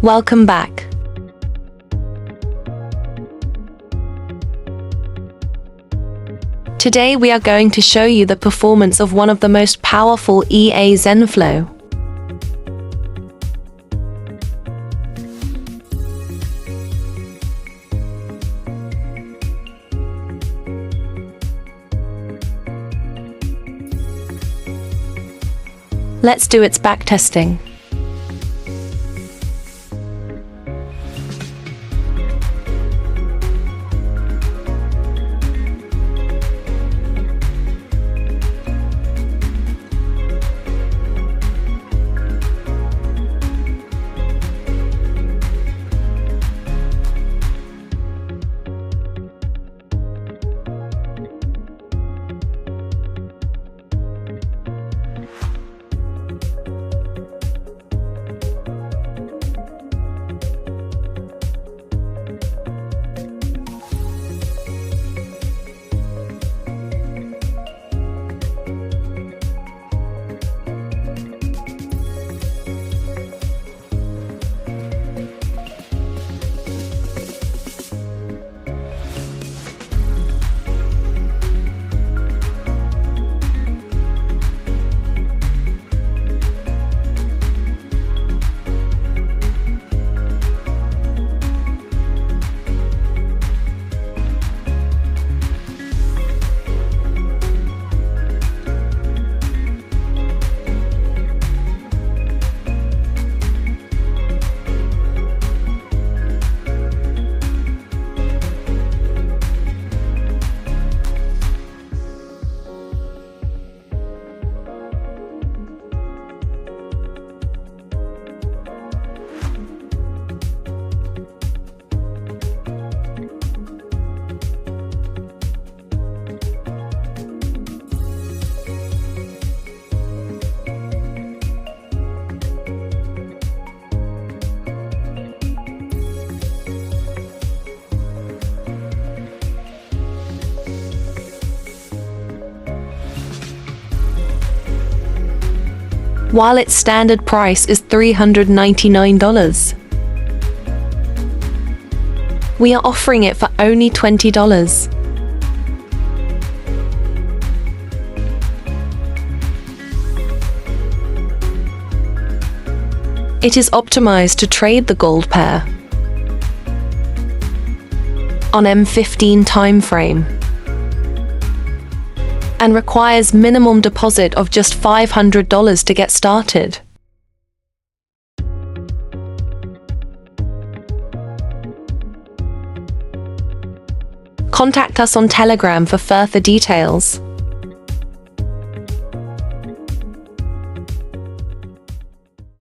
Welcome back. Today we are going to show you the performance of one of the most powerful EA Zen Flow. Let's do its backtesting. While its standard price is $399. We are offering it for only $20. It is optimized to trade the gold pair on M15 timeframe and requires minimum deposit of just $500 to get started. Contact us on Telegram for further details.